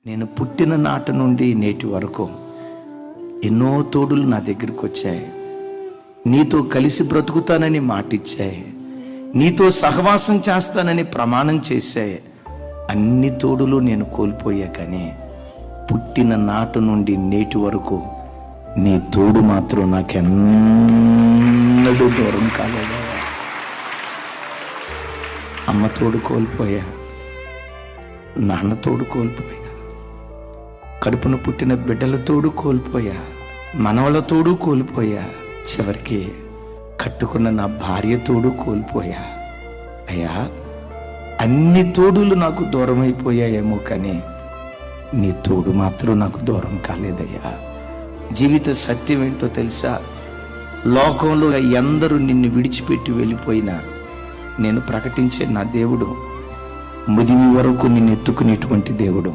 నేను పుట్టిన నాటి నుండి నేటి వరకు ఎన్నో తోడులు నా దగ్గరికి వచ్చాయి. నీతో కలిసి బ్రతుకుతానని మాటిచ్చాయి, నీతో సహవాసం చేస్తానని ప్రమాణం చేశాయి. అన్ని తోడులు నేను కోల్పోయా, కానీ పుట్టిన నాటి నుండి నేటి వరకు నీ తోడు మాత్రం నాకెన్నడూ దూరం కాలేదా. అమ్మ తోడు కోల్పోయా, నాన్న తోడు కోల్పోయా, కడుపున పుట్టిన బిడ్డల తోడు కోల్పోయా, మనవల తోడు కోల్పోయా, చివరికి కట్టుకున్న నా భార్య తోడు కోల్పోయా. అయ్యా, అన్ని తోడులు నాకు దూరం అయిపోయాయేమో, కానీ నీ తోడు మాత్రం నాకు దూరం కాలేదయ్యా. జీవిత సత్యం ఏంటో తెలుసా? లోకంలో ఎందరూ నిన్ను విడిచిపెట్టి వెళ్ళిపోయినా నేను ప్రకటించే నా దేవుడు ముదిమి వరకు నిన్ను ఎత్తుకునేటువంటి దేవుడు.